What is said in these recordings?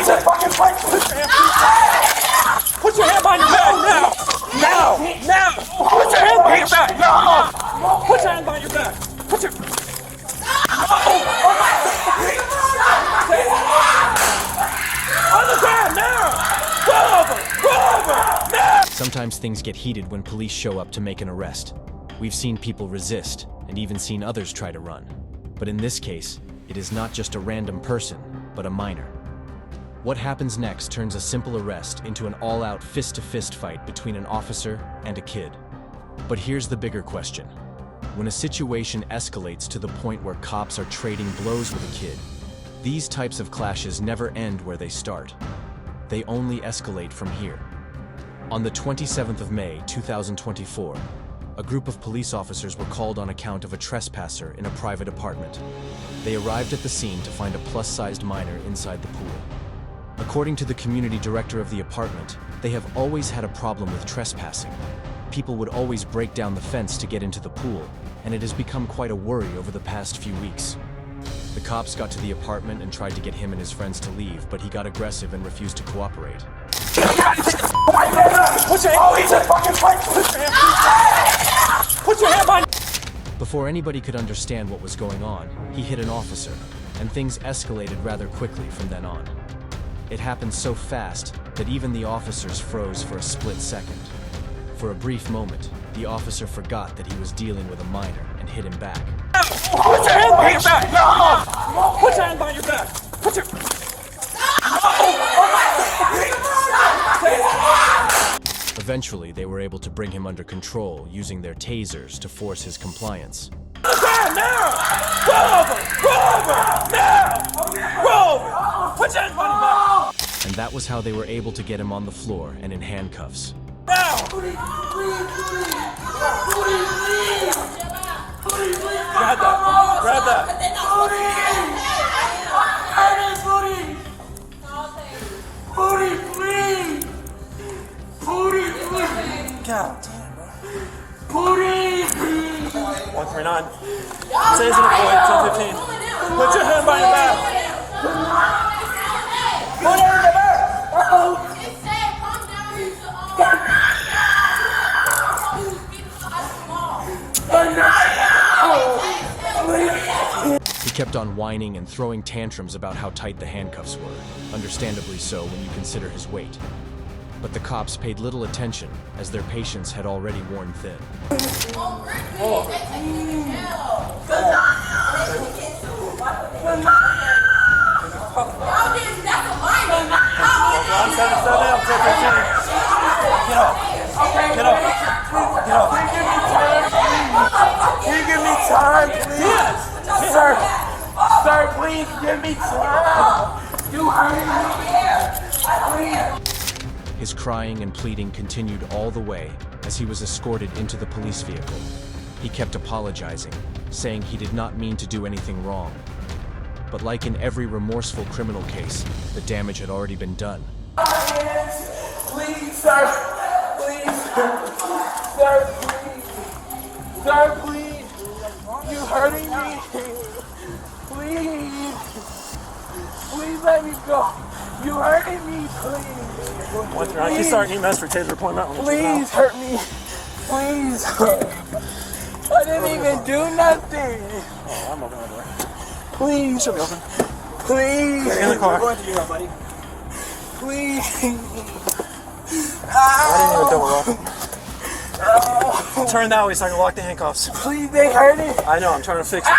Jesus fucking Christ! Put your hand behind your back now! Now! Now! Put your hand behind your back! No! Put your hand behind your back! Put your... On the ground now! Roll over! Roll over! Now! Sometimes things get heated when police show up to make an arrest. We've seen people resist, and even seen others try to run. But in this case, it is not just a random person, but a minor. What happens next turns a simple arrest into an all-out fist-to-fist fight between an officer and a kid. But here's the bigger question. When a situation escalates to the point where cops are trading blows with a kid, these types of clashes never end where they start. They only escalate from here. On the 27th of May, 2024, a group of police officers were called on account of a trespasser in a private apartment. They arrived at the scene to find a plus-sized minor inside the pool. According to the community director of the apartment, they have always had a problem with trespassing. People would always break down the fence to get into the pool, and it has become quite a worry over the past few weeks. The cops got to the apartment and tried to get him and his friends to leave, but he got aggressive and refused to cooperate. Put your hand behind... Before anybody could understand what was going on, he hit an officer, and things escalated rather quickly from then on. It happened so fast that even the officers froze for a split second. For a brief moment, the officer forgot that he was dealing with a minor and hit him back. Put your hand behind your back! No! Put your hand behind your back! Put your... Eventually, they were able to bring him under control using their tasers to force his compliance. Now! Roll over! Roll over! Now! Roll over! Put your hand behind your back! And that was how they were able to get him on the floor and in handcuffs. Now! Grab that! Grab that! God damn, bro. 139. Says in the boy, 1015. Put your hand behind your back. Put it in the back. He kept on whining and throwing tantrums about how tight the handcuffs were, understandably so when you consider his weight. But the cops paid little attention, as their patience had already worn thin. Get up. Can you give me time, please? Sir, please give me time. You hurting me. His crying and pleading continued all the way as he was escorted into the police vehicle. He kept apologizing, saying he did not mean to do anything wrong. But like in every remorseful criminal case, the damage had already been done. Please, sir. Please. Sir, please. Sir, please. You hurting me. Please. Please let me go. You hurting me, please. He's starting EMS for taser appointment. Please hurt me. Please. I didn't even do nothing. Oh, I'm opening the door. Please. Should be open. Please. Get in the car. Going to you, buddy. Please. I didn't even double lock. Turn that way so I can lock the handcuffs. Please, they hurt it. I know, I'm trying to fix it.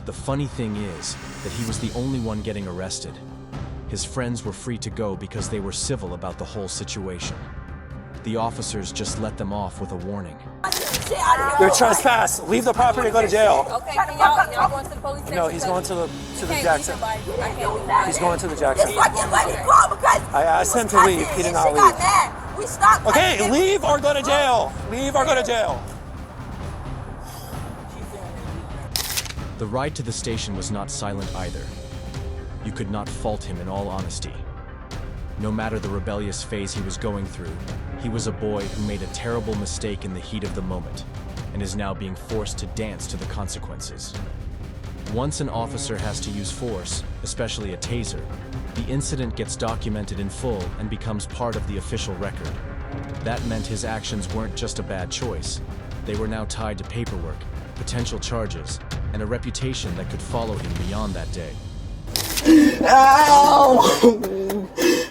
The funny thing is that he was the only one getting arrested. His friends were free to go because they were civil about the whole situation. The officers just let them off with a warning. You're trespass. Leave the property and go to jail. Okay, can y'all going to the police station? No, he's going to the Jackson. He's going to the Jackson. I asked him to leave. He did not leave. Okay, leave or go to jail. Leave or go to jail. The ride to the station was not silent either. You could not fault him in all honesty. No matter the rebellious phase he was going through, he was a boy who made a terrible mistake in the heat of the moment. and is now being forced to dance to the consequences. Once an officer has to use force, especially a taser, the incident gets documented in full and becomes part of the official record. That meant his actions weren't just a bad choice. They were now tied to paperwork, potential charges, and a reputation that could follow him beyond that day. Ow!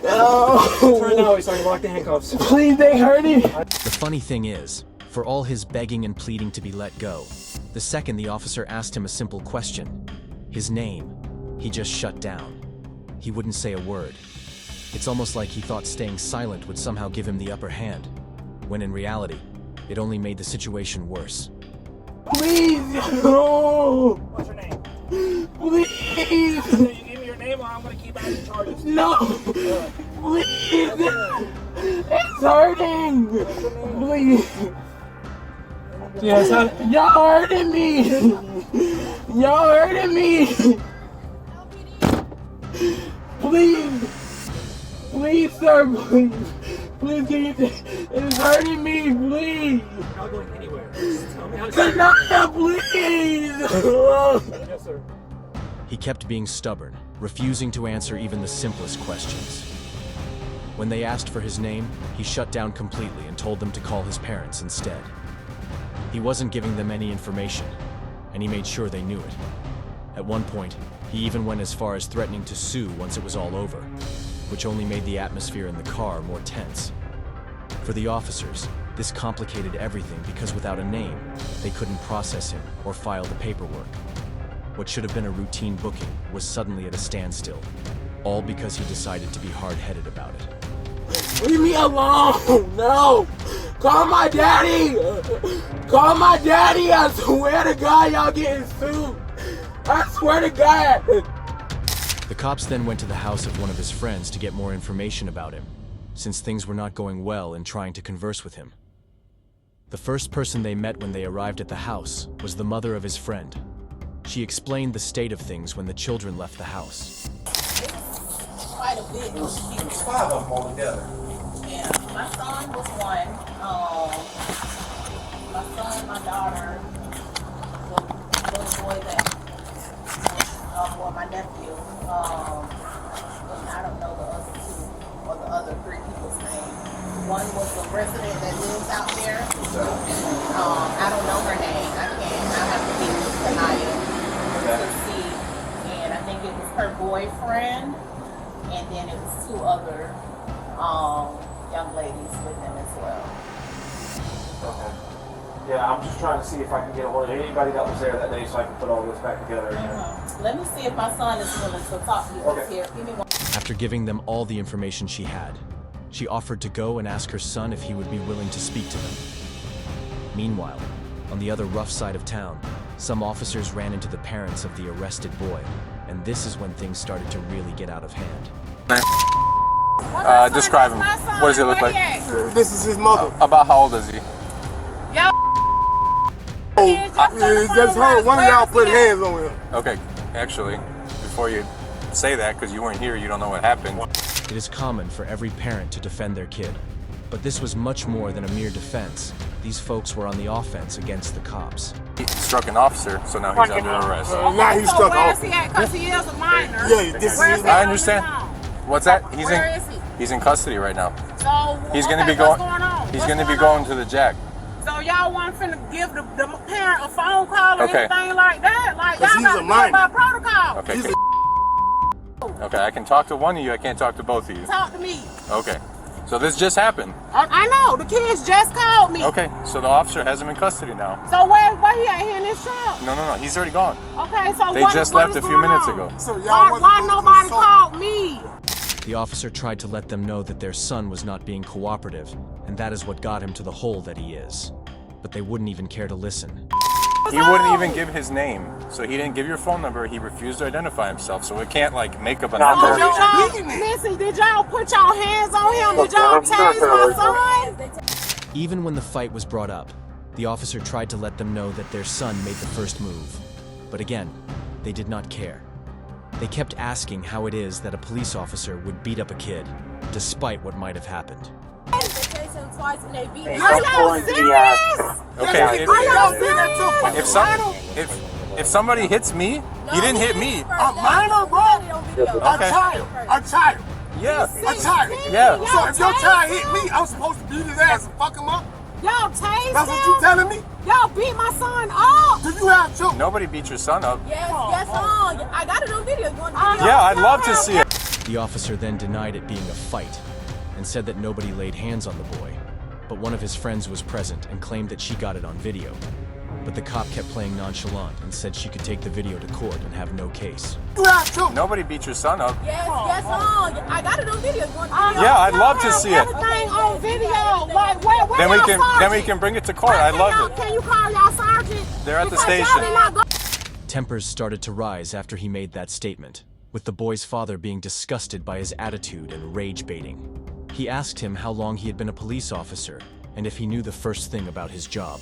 Ow! Right now, he's starting to lock the handcuffs. Please, they hurting. The funny thing is, for all his begging and pleading to be let go, the second the officer asked him a simple question, his name, he just shut down. He wouldn't say a word. It's almost like he thought staying silent would somehow give him the upper hand, when in reality, it only made the situation worse. Please, no! What's your name? Please! You give me your name or I'm going to keep adding charges. No! Please! It's hurting! Please! Yes, Y'all hurting me! Y'all hurting me! Please! Please, sir, please! Please, can you... It's hurting me, please! I'm not going anywhere. Just tell me how to No, please! Yes, sir. He kept being stubborn, refusing to answer even the simplest questions. When they asked for his name, he shut down completely and told them to call his parents instead. He wasn't giving them any information, and he made sure they knew it. At one point, he even went as far as threatening to sue once it was all over, which only made the atmosphere in the car more tense. For the officers, this complicated everything because without a name, they couldn't process him or file the paperwork. What should have been a routine booking was suddenly at a standstill, all because he decided to be hard-headed about it. Leave me alone! No! Call my daddy! Call my daddy! I swear to God, y'all getting sued! I swear to God! The cops then went to the house of one of his friends to get more information about him, since things were not going well in trying to converse with him. The first person they met when they arrived at the house was the mother of his friend. She explained the state of things when the children left the house. Quite a bit. It was 5 of them all together. Yeah, my son was one. My son, my daughter, the little boy that or my nephew. And I don't know the other two or the other 3 people's names. One was a resident that lives out there. I don't know her name. I have to get with Kanaya to see. And I think it was her boyfriend. And then it was 2 other young ladies with them as well. Okay. Yeah, I'm just trying to see if I can get a hold of anybody that was there that day so I can put all this back together again. Let me see if my son is willing to talk to you. Okay. Here. Give me one. After giving them all the information she had, she offered to go and ask her son if he would be willing to speak to them. Meanwhile, on the other rough side of town, some officers ran into the parents of the arrested boy, and this is when things started to really get out of hand. Describe him. What does he look like? This is his mother. About how old is he? Just hold. One of y'all put hands on him. Okay, actually, before you say that, because you weren't here, you don't know what happened. It is common for every parent to defend their kid, but this was much more than a mere defense. These folks were on the offense against the cops. He struck an officer, so now he's under arrest. Now he's stuck off. Because he is a minor. Yeah, this is his I understand. What's that? Where is he? He's in custody right now. So He's going to be what's going. going on? He's What's going to be going going to the jack. So y'all want finna give the parent a phone call or Okay. anything like that? Like y'all He's got a to minor. go by protocol. Okay. He's Okay, I can talk to one of you. I can't talk to both of you. Talk to me. Okay. So this just happened. I know the kids just called me. Okay. So the officer has him in custody now. So where he at here in this truck? No. He's already gone. Okay, so They what just what left is a few going minutes on? ago. So y'all Why nobody called me? The officer tried to let them know that their son was not being cooperative, and that is what got him to the hole that he is. But they wouldn't even care to listen. He wouldn't even give his name, so he didn't give your phone number. He refused to identify himself, so it can't like make up a number. Listen, did y'all put y'all hands on him? Did y'all tase my son? Even when the fight was brought up, the officer tried to let them know that their son made the first move. But again, they did not care. They kept asking how it is that a police officer would beat up a kid, despite what might have happened. They chased him twice and they beat him. Are y'all serious? Okay, Are if somebody hits me, he didn't hit me. A minor, bro? Okay. A child. Yeah. A child. Yeah. So if your child hit me, I'm supposed to beat his ass and fuck him up? Y'all tased That's what you telling me? Y'all beat my son up. Do you have children? Nobody beat your son up. Yes, I got it on video. You want to Yeah, I'd love to see it. The officer then denied it being a fight and said that nobody laid hands on the boy, but one of his friends was present and claimed that she got it on video. But the cop kept playing nonchalant and said she could take the video to court and have no case. You have children? Nobody beat your son up. Yes, I got it on video. You want to Yeah, I'd love to see it. Everything on video. Like, where Then we y'all can sergeant? bring it to court. I love it. Can you call y'all sergeant? They're at the Because y'all station. did not go- Tempers started to rise after he made that statement, with the boy's father being disgusted by his attitude and rage baiting. He asked him how long he had been a police officer and if he knew the first thing about his job.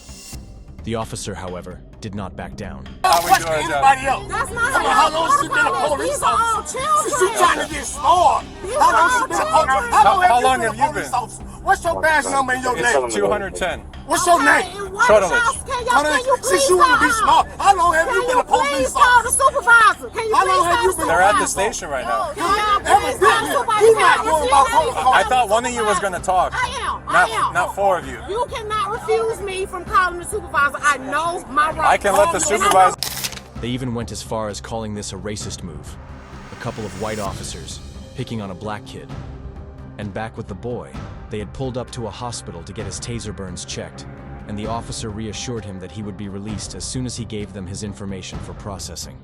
The officer, however, did not back down. How we doing, Joe? Anybody else? That's not Come on, how long has she been a police These are all officer? children. Since you trying to get smart. How long has she been a police officer? How long have you been? Officer? What's your badge number and your name? 210. What's your name? Shortlich. Can you Since please you want to be call- smart, how long have Can you been a please police call the officer? supervisor? Can you How please long have call you the been- They're at the supervisor? station right now. Can y'all please call the supervisor? You're not going by protocol. I thought one of you was going to talk. I am. Not four of you. You cannot refuse me from calling the supervisor. I know my rights. I can let the supervisor. They even went as far as calling this a racist move. A couple of white officers picking on a black kid. And back with the boy, they had pulled up to a hospital to get his taser burns checked, and the officer reassured him that he would be released as soon as he gave them his information for processing.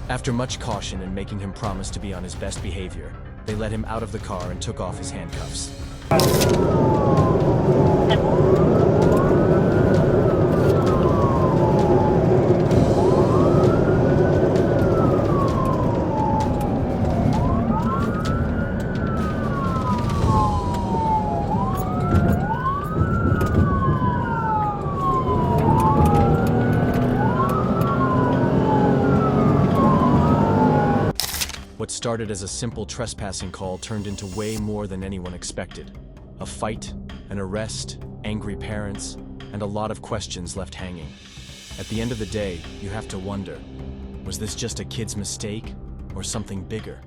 After much caution and making him promise to be on his best behavior, they let him out of the car and took off his handcuffs. What started as a simple trespassing call turned into way more than anyone expected. A fight, an arrest, angry parents, and a lot of questions left hanging. At the end of the day, you have to wonder, was this just a kid's mistake or something bigger?